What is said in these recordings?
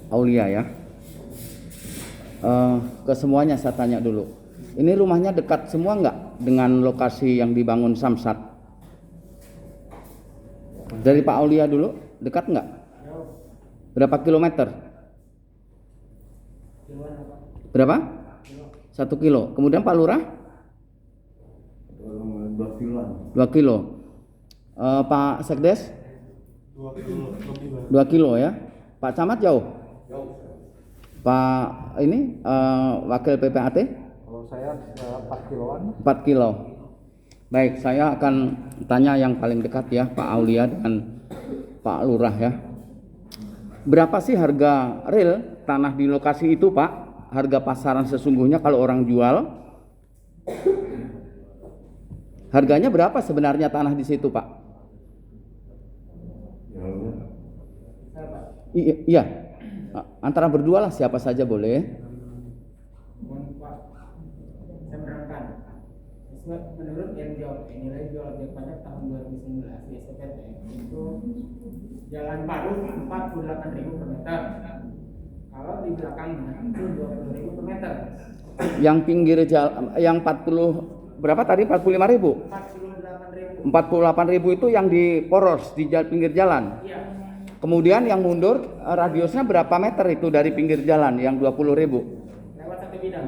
Aulia ya. Ke semuanya saya tanya dulu. Ini rumahnya dekat semua nggak dengan lokasi yang dibangun Samsat? Dari Pak Aulia dulu, dekat nggak? Berapa kilometer? Berapa? 1 kilo. Kemudian Pak Lurah? 2 kiloan. 2 kilo. Pak Sekdes? 2 kilo ya. Pak Camat jauh? Pak ini Wakil PPAT? Kalau saya 4 kiloan. 4 kilo. Baik, saya akan tanya yang paling dekat ya, Pak Aulia dan Pak Lurah ya. Berapa sih harga real tanah di lokasi itu, Pak? Harga pasaran sesungguhnya kalau orang jual? Harganya berapa sebenarnya tanah di situ, Pak? Iya. Antara berdua lah, siapa saja boleh. Pak, saya menerangkan. Menurut yang jawab nilai jual objek pajak tahun 2019 di SPT itu Jalan Parung 48.000 per meter. Kalau di belakangnya itu 20.000 per meter. Yang pinggir jalan, yang 40 berapa tadi? 45.000? 48.000. 48.000 itu yang di poros di pinggir jalan. Iya. Kemudian yang mundur radiusnya berapa meter itu dari pinggir jalan yang 20.000? Lewat satu bidang.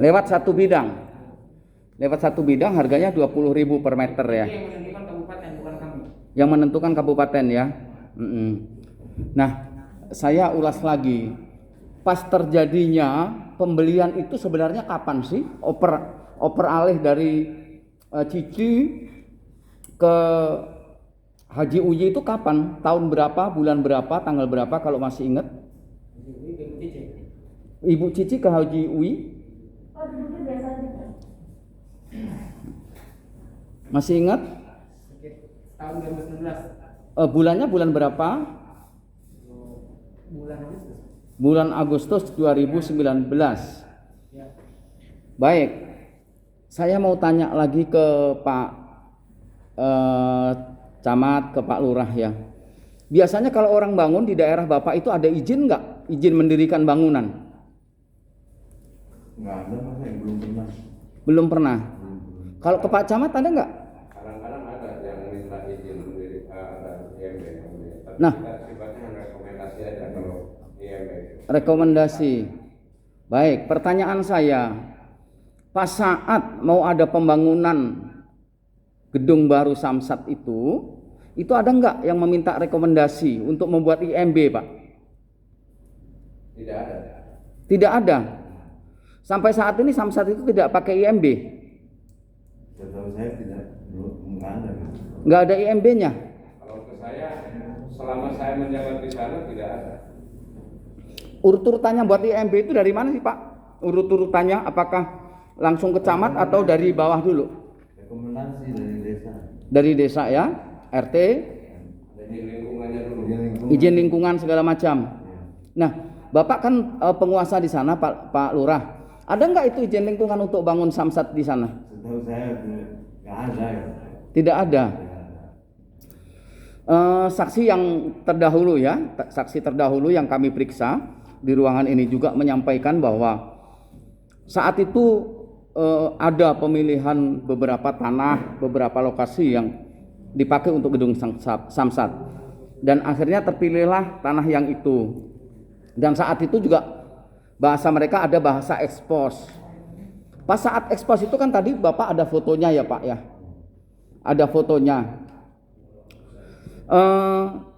Lewat satu bidang. Lewat satu bidang harganya 20.000 per meter ya. Itu yang menentukan kabupaten, bukan kami. Yang menentukan kabupaten ya. Nah, saya ulas lagi. Pas terjadinya pembelian itu sebenarnya kapan sih? Oper alih dari Cici ke Haji Uyi itu kapan? Tahun berapa? Bulan berapa? Tanggal berapa kalau masih ingat? Ibu Cici ke Haji Uyi? Oh, dulu biasa aja. Masih ingat? Tahun 2019. Bulannya bulan berapa? Bulan Agustus. Bulan Agustus 2019. Ya. Baik. Saya mau tanya lagi ke Pak Camat, ke Pak Lurah ya. Biasanya kalau orang bangun di daerah Bapak itu ada izin nggak? Izin mendirikan bangunan? Nggak ada, Mas, yang belum pernah. Belum pernah. Kalau ke Pak Camat ada nggak? Kadang-kadang ada yang minta izin ada IMB. Nah, sifatnya rekomendasi aja kalau IMB. rekomendasi. Baik, pertanyaan saya. Pas saat mau ada pembangunan gedung baru Samsat itu ada nggak yang meminta rekomendasi untuk membuat IMB, Pak? Tidak ada. Tidak ada. Sampai saat ini Samsat itu tidak pakai IMB. Setahu saya nggak ada. Nggak ada IMB-nya. Kalau ke saya, selama saya menjabat di sana tidak ada. Urut-urutannya buat IMB itu dari mana sih, Pak? Urut-urutannya apakah langsung ke camat atau dari bawah dulu? Rekomendasi dari desa. Dari desa ya, RT, Jadi lingkungannya dulu. izin lingkungan segala macam. Nah, Bapak kan penguasa di sana, Pak Lurah. Ada nggak itu izin lingkungan untuk bangun Samsat di sana? Setahu saya nggak ada ya. Tidak ada. Saksi yang terdahulu ya, saksi terdahulu yang kami periksa di ruangan ini juga menyampaikan bahwa saat itu ada pemilihan beberapa tanah, beberapa lokasi yang dipakai untuk gedung Samsat. Dan akhirnya terpilihlah tanah yang itu. Dan saat itu juga bahasa mereka ada bahasa ekspos. Pas saat ekspos itu kan tadi Bapak ada fotonya ya, Pak ya. Ada fotonya.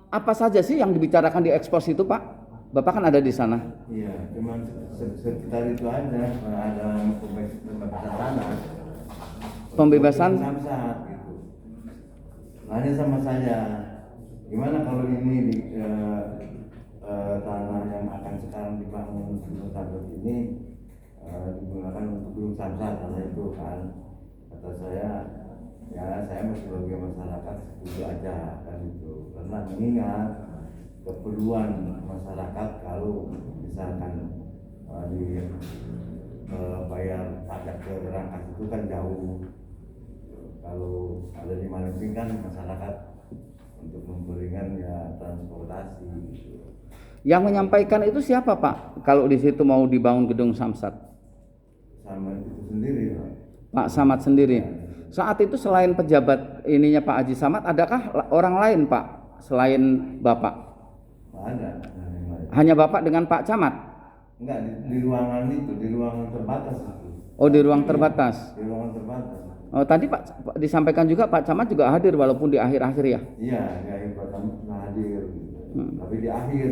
Apa saja sih yang dibicarakan di ekspos itu, Pak? Bapak kan ada di sana. Iya, cuman sekitar itu aja, ada pembebasan tanah. Pembebasan Samsat gitu. Nanya sama saya, gimana kalau ini tanah yang akan sekarang dibangun gedung Samsat ini digunakan untuk gedung Samsat, karena itu kan kata saya, ya saya sebagai masyarakat setuju aja kan itu, karena mengingat keperluan masyarakat kalau misalkan bayar pajak ke Rangkas itu kan jauh. Kalau ada di Malemping kan masyarakat untuk memberikan ya transportasi gitu. Yang menyampaikan itu siapa Pak? Kalau di situ mau dibangun gedung Samsat? Sama itu sendiri Pak. Pak Samad sendiri. Saat itu selain pejabat ininya Pak Haji Samad, adakah orang lain Pak selain Bapak? Nggak ada. Hanya Bapak dengan Pak Camat? Enggak, di ruangan itu, di ruangan terbatas itu. Oh, di ruang terbatas. Di ruangan terbatas. Oh, tadi Pak disampaikan juga Pak Camat juga hadir walaupun di akhir-akhir ya. Iya, di akhir pertama hadir gitu. Tapi di akhir.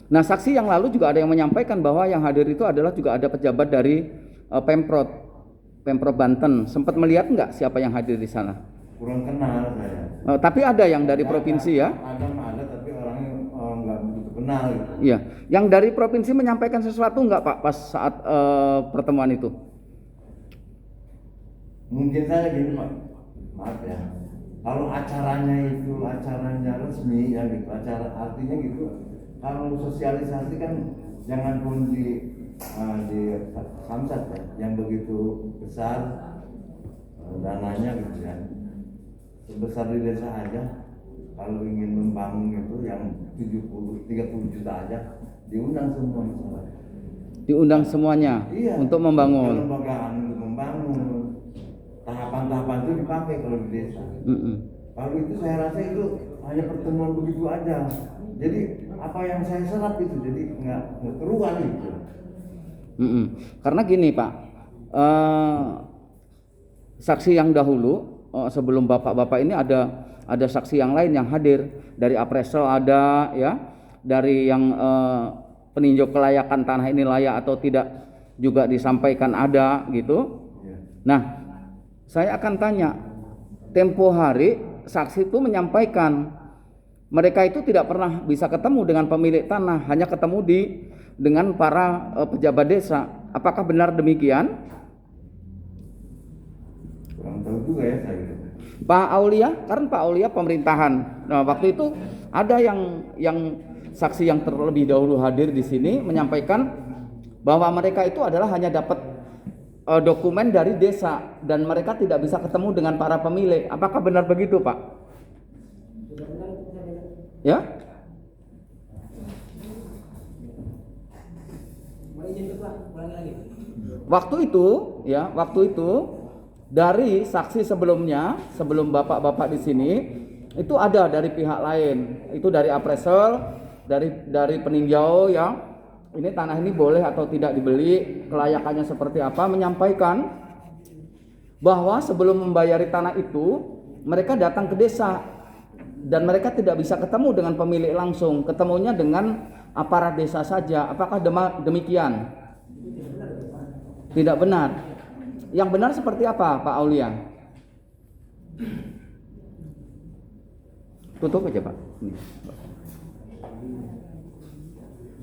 Nah, saksi yang lalu juga ada yang menyampaikan bahwa yang hadir itu adalah juga ada pejabat dari Pemprov Banten. Sempat melihat nggak siapa yang hadir di sana? Kurang kenal saya. Tapi ada yang dari provinsi ya? Ada, tapi orangnya nggak begitu kenal gitu. Iya. Yang dari provinsi menyampaikan sesuatu nggak Pak pas saat pertemuan itu? Mungkin saja gini Pak, maaf ya. Kalau acaranya resmi ya gitu, artinya gitu. Kalau sosialisasi kan jangan pun di Samsat ya, yang begitu besar dananya gitu ya. Sebesar di desa aja, kalau ingin membangun itu yang 30 juta aja diundang semua misalnya. Diundang semuanya Iya, untuk membangun. kelembagaan untuk membangun. Tahapan-tahapan itu dipakai kalau di desa. Kalau itu saya rasa itu hanya pertemuan begitu aja. Jadi apa yang saya serap itu jadi nggak keruan gitu. Karena gini Pak, saksi yang dahulu sebelum bapak-bapak ini ada saksi yang lain yang hadir dari appraisal ada ya, dari yang peninjau kelayakan tanah ini layak atau tidak juga disampaikan ada gitu. Nah, saya akan tanya, tempo hari saksi itu menyampaikan mereka itu tidak pernah bisa ketemu dengan pemilik tanah, hanya ketemu dengan para pejabat desa. Apakah benar demikian? Kurang tahu juga ya saya. Pak Aulia, karena Pak Aulia pemerintahan. Nah, waktu itu ada yang saksi yang terlebih dahulu hadir di sini menyampaikan bahwa mereka itu adalah hanya dapat dokumen dari desa dan mereka tidak bisa ketemu dengan para pemilik. Apakah benar begitu, Pak? Ya? Waktu itu dari saksi sebelumnya, sebelum bapak-bapak di sini itu ada dari pihak lain, itu dari appraisal, dari peninjau yang ini tanah ini boleh atau tidak dibeli, kelayakannya seperti apa, menyampaikan bahwa sebelum membayari tanah itu mereka datang ke desa dan mereka tidak bisa ketemu dengan pemilik langsung, ketemunya dengan aparat desa saja. Apakah demikian? Tidak benar. Yang benar seperti apa, Pak Aulia? Tutup aja, Pak.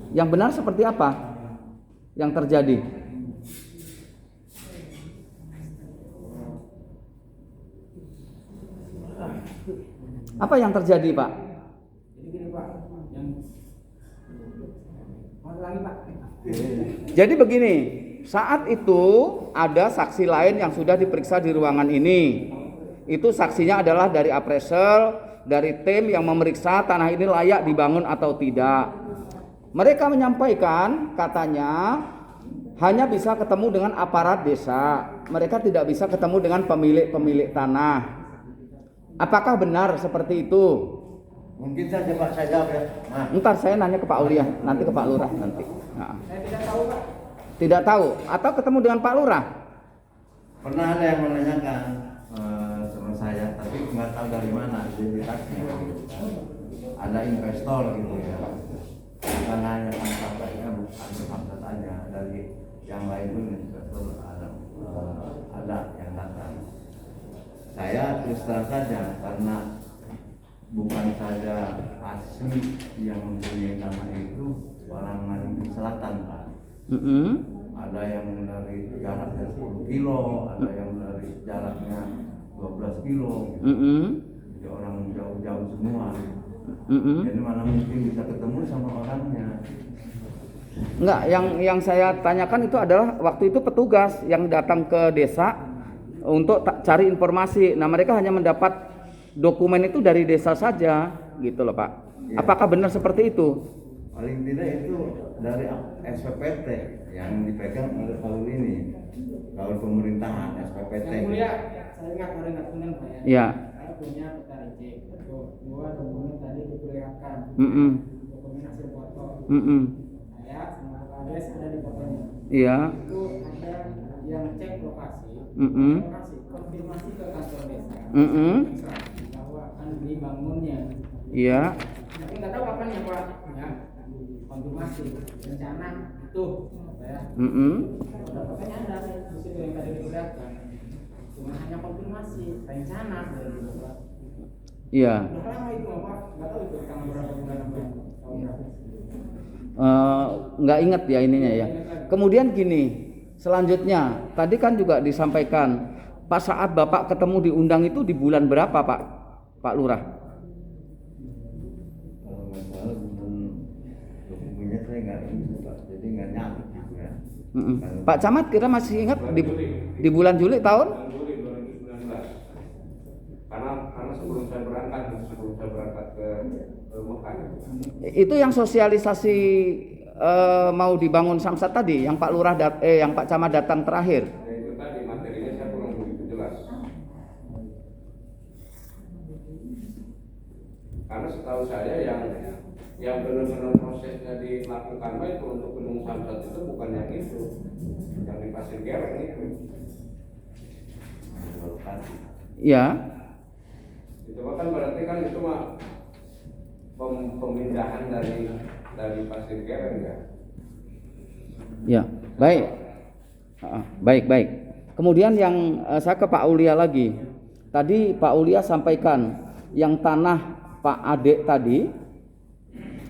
Yang benar seperti apa yang terjadi? Apa yang terjadi, Pak? Jadi begini, saat itu ada saksi lain yang sudah diperiksa di ruangan ini. Itu saksinya adalah dari appraisal, dari tim yang memeriksa tanah ini layak dibangun atau tidak. Mereka menyampaikan katanya hanya bisa ketemu dengan aparat desa. Mereka tidak bisa ketemu dengan pemilik tanah. Apakah benar seperti itu? Mungkin saja Pak, saya jawab ya. Nah. Ntar saya nanya ke Pak Aulia, nanti ke Pak Lurah nanti. Nah. Saya tidak tahu Pak. Tidak tahu atau ketemu dengan Pak Lurah? Pernah ada yang menanyakan sama saya, tapi nggak tahu dari mana identitasnya. Ada investor gitu ya. Bukan hanya Samsatnya, bukan Samsat aja, dari yang lain pun investor ada yang datang. Saya terus terang saja karena bukan saja asli yang mempunyai tanah itu orang Maluku Selatan, Pak. Ada yang dari jaraknya 10 kilo, ada yang dari jaraknya 12 kilo. Jadi orang jauh-jauh semua. Jadi mana mungkin bisa ketemu sama orangnya. Enggak, yang saya tanyakan itu adalah waktu itu petugas yang datang ke desa untuk cari informasi. Nah, mereka hanya mendapat dokumen itu dari desa saja, gitu loh, Pak. Ya. Apakah benar seperti itu? paling tidak itu dari SPPT yang dipegang oleh Paul ini, kalau pemerintahan SPPT. Yang mulia, saya ingat benar Pak ya. Ya. Saya punya peta rincik. Dua dokumen tadi diperlihatkan. Dokumen hasil foto. Saya sama Pak Ades ada di fotonya. Iya. Itu ada yang cek lokasi. Lokasi konfirmasi ke kantor desa. Bahwa akan dibangunnya. Iya. Tapi nggak tahu kapan ya Pak. Ya. Konfirmasi rencana itu. Ya. Fotonya ada di situ yang tadi diperlihatkan. Cuma hanya konfirmasi rencana dari Bapak. Iya. Udah lama itu Bapak, nggak tahu itu tanggal berapa bulan apa tahun berapa. Nggak ingat ya ininya ya. Kemudian gini, selanjutnya tadi kan juga disampaikan pas saat Bapak ketemu diundang itu di bulan berapa Pak Lurah? Kalau nggak salah bulan dokumennya saya nggak ingat Pak, jadi nggak nyatet gitu ya. Pak Camat kira masih ingat di bulan Juli tahun? Bulan Juli 2019. Karena sebelum saya berangkat ke Mekah. Itu yang sosialisasi mau dibangun Samsat tadi, yang Pak Lurah yang Pak Camat datang terakhir. Ya, itu tadi materinya saya kurang begitu jelas. Karena setahu saya yang benar-benar prosesnya dilakukan itu untuk gedung Samsat itu bukan yang itu, yang di Pasir Gereng itu. Ya. Itu kan berarti kan itu mah pemindahan dari Pasir Gereng ya. Ya, baik. Baik. Kemudian yang saya ke Pak Aulia lagi. Tadi Pak Aulia sampaikan yang tanah Pak Ade tadi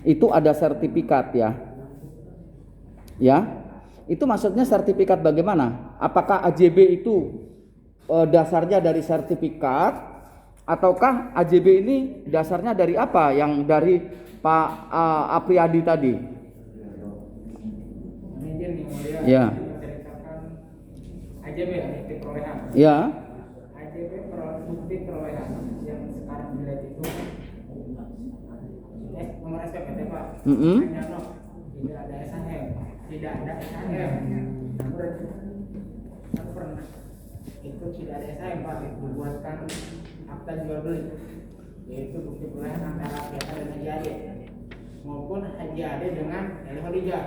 itu ada sertifikat ya. Ya. Itu maksudnya sertifikat bagaimana? Apakah AJB itu dasarnya dari sertifikat ataukah AJB ini dasarnya dari apa? Yang dari Pak Apriyadi tadi. Izin yang mulia. Ya. Menceritakan AJB bukti perolehan. Ya. AJB bukti perolehan yang sekarang dilihat itu nomor SPPT Pak. Hanya no, tidak ada SHM, tidak ada SHM. Aku pernah itu tidak ada SHM Pak, dibuatkan akta jual beli, yaitu bukti perolehan antara Biasa dan Haji Ade maupun Haji Ade dengan Eli Khadijah.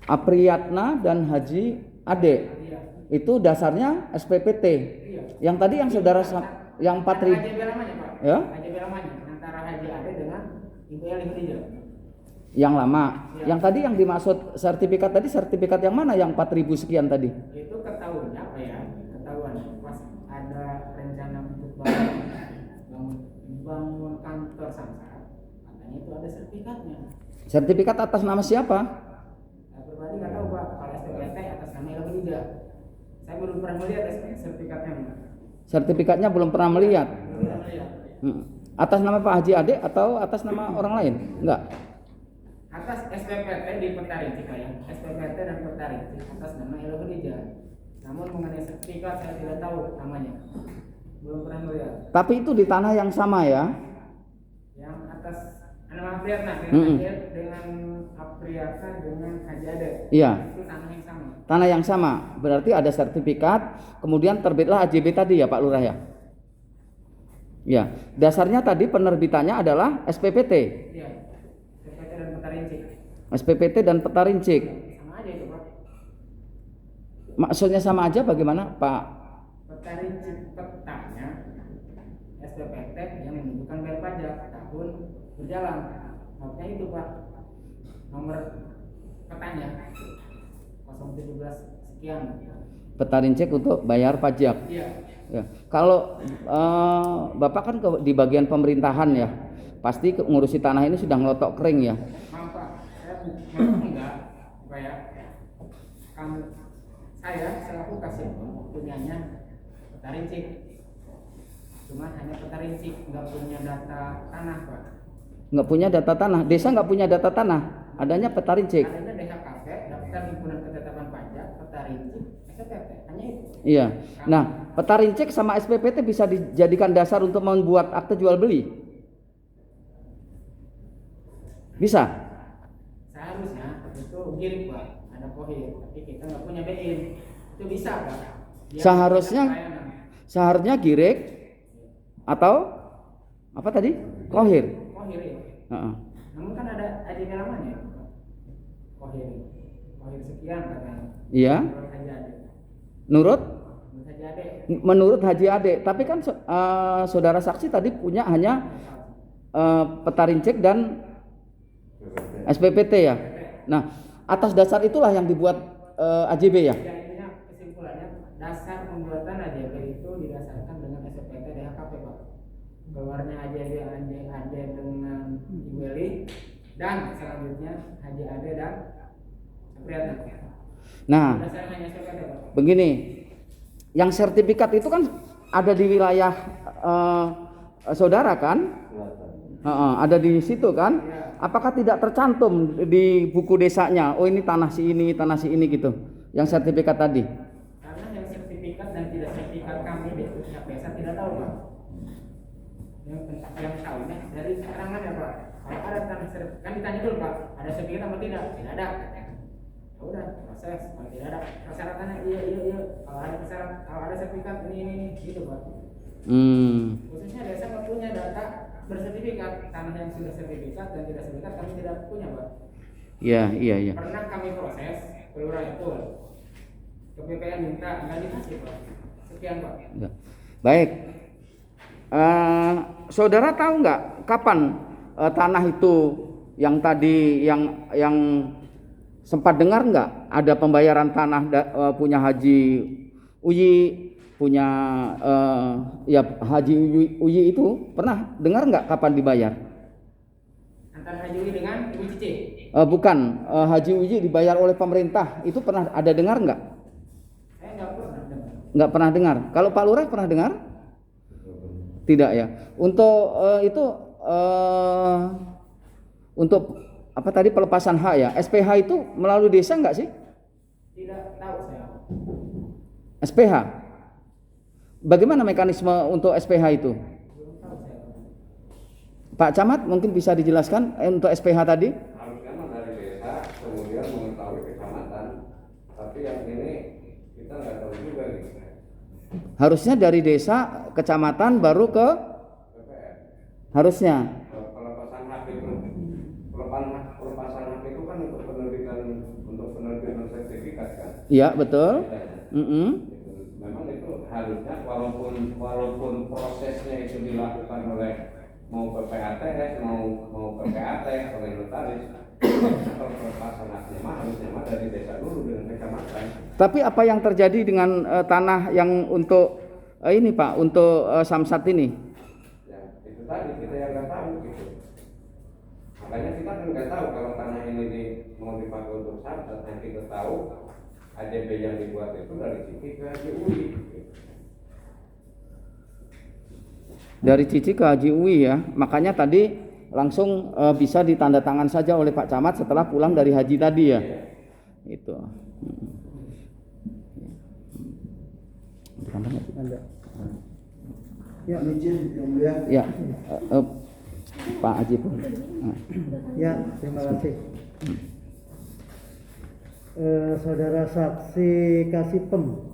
Apriyatna dan Haji Ade. Iya. Itu dasarnya SPPT. Iya. Yang tadi yang saudara yang 4.000 AJB lamanya Pak. ya? AJB lamanya antara Haji Ade dengan Ibu Eli Khadijah. Yang lama. Ya. Yang tadi yang dimaksud sertifikat tadi sertifikat yang mana yang 4.000 sekian tadi? Itu ketahuan apa ya? Ketahuan pas ada rencana untuk bangun kantor Samsat, katanya itu ada sertifikatnya. Sertifikat atas nama siapa? Saya pribadi nggak tahu Pak, kalau SPPT atas nama Eli Khadijah. Saya belum pernah melihat sertifikatnya. Sertifikatnya belum pernah melihat. Belum pernah melihat. Atas nama Pak Haji Ade atau atas nama orang lain? Enggak. Atas SPPT di peta rincik ya, SPPT dan peta rincik atas nama Eli Khadijah. Namun mengenai sertifikat saya tidak tahu namanya, belum pernah melihat. Tapi itu di tanah yang sama ya? Yang atas nama Apriyatna dengan Apriyatna dengan Haji Ade. Iya. Itu tanah yang sama. Tanah yang sama. Berarti ada sertifikat, kemudian terbitlah AJB tadi ya Pak Lurah ya? Ya. Dasarnya tadi penerbitannya adalah SPPT. Iya. SPPT dan peta rincik. SPPT dan peta rincik. Sama aja itu Pak. Maksudnya sama aja bagaimana Pak? Peta rincik petanya SPPT yang menunjukkan bayar pajak tahun berjalan. Maksudnya itu Pak. Nomor petanya 017 sekian. Peta rincik untuk bayar pajak. Iya. Ya. Kalau Bapak kan di bagian pemerintahan ya, pasti ngurusi tanah ini sudah ngelotok kering ya. Maaf Pak, saya enggak supaya saya selaku kasih punyanya peta rincik. Cuma hanya peta rincik, nggak punya data tanah Pak. Nggak punya data tanah, desa nggak punya data tanah, adanya peta rincik. Adanya DHKP, daftar himpunan ketetapan pajak, peta rincik, SPPT, hanya itu. Iya. Nah, peta rincik sama SPPT bisa dijadikan dasar untuk membuat akte jual beli. Bisa. Seharusnya itu girik Pak, ada kohir, tapi kita nggak punya BIN. Itu bisa Pak. Dia Seharusnya- punya pelayanan. Seharusnya girek atau apa tadi? Kohir. Kohir ya. Heeh. Namun kan ada AJB lamanya Pak. Kohir. Kohir sekian katanya. Iya. Menurut Haji Ade. Menurut Menurut Haji Ade. menurut Haji Ade, tapi kan saudara saksi tadi punya hanya Petarincek dan SPPT ya. Nah, atas dasar itulah yang dibuat AJB ya. Ya, intinya kesimpulannya dasar pembuatan AJB itu didasarkan dengan SPT DHKP Pak. Keluarnya AJB Ade dengan Ibu Eli dan selanjutnya Haji Ade dan Priyatna. Nah, Dasarnya hanya SPT Pak. begini, yang sertifikat itu kan ada di wilayah saudara kan? Ada di situ kan? Apakah tidak tercantum di buku desanya? Oh ini tanah si ini gitu. Yang sertifikat tadi. Karena yang sertifikat dan tidak sertifikat kami di pihak desa tidak tahu Pak. Yang tahunya dari keterangan ya Pak. Kalau ada tanah sertifikat, kan ditanya dulu Pak, ada sertifikat apa tidak? Tidak ada. Ya udah proses. Kalau tidak ada persyaratannya iya. Kalau ada persyarat, kalau ada sertifikat ini gitu Pak. Khususnya desa nggak punya data bersertifikat, tanah yang sudah sertifikat dan tidak sertifikat kami tidak punya Pak. Iya. Pernah kami proses kelurahan itu ke PPN minta nggak dikasih Pak. Sekian Pak. Ya. Baik. Saudara tahu nggak kapan tanah itu yang tadi yang sempat dengar nggak ada pembayaran tanah punya Haji Uyi, punya ya Haji Uyi itu pernah dengar nggak kapan dibayar? Antara Haji Uyi dengan Ibu Cici. Bukan, Haji Uyi dibayar oleh pemerintah itu pernah ada dengar nggak? Saya nggak pernah dengar. Nggak pernah dengar. Kalau Pak Lurah pernah dengar? Tidak ya. Untuk itu untuk apa tadi pelepasan hak ya? SPH itu melalui desa nggak sih? Tidak tahu saya. SPH. Bagaimana mekanisme untuk SPH itu? Belum tahu saya. Pak Camat mungkin bisa dijelaskan untuk SPH tadi? Harusnya mah dari desa kemudian mengetahui kecamatan, tapi yang ini kita nggak tahu juga gitu. Harusnya dari desa, kecamatan baru ke PPN. harusnya. Pelepasan hak itu, pelepasan hak itu kan untuk penerbitan sertifikat kan. Iya, betul. Memang itu harusnya walaupun prosesnya itu dilakukan oleh mau PPATS mau PPAT oleh notaris, kalau pelepasan haknya mah harusnya mah dari desa dulu dengan kecamatan. Tapi apa yang terjadi dengan tanah yang untuk ini Pak, untuk Samsat ini? Ya, itu tadi kita yang nggak tahu gitu. Makanya kita kan nggak tahu kalau tanah ini mau dipakai untuk Samsat, yang kita tahu AJB yang dibuat itu dari Cici ke Haji Uyi. Dari Cici ke Haji Uwi ya. Makanya tadi langsung bisa ditandatangan saja oleh Pak Camat setelah pulang dari haji tadi ya. Itu. Ya, izin yang mulia. Ya, Pak Haji pun. Ya, terima kasih. Saudara saksi Kasipem.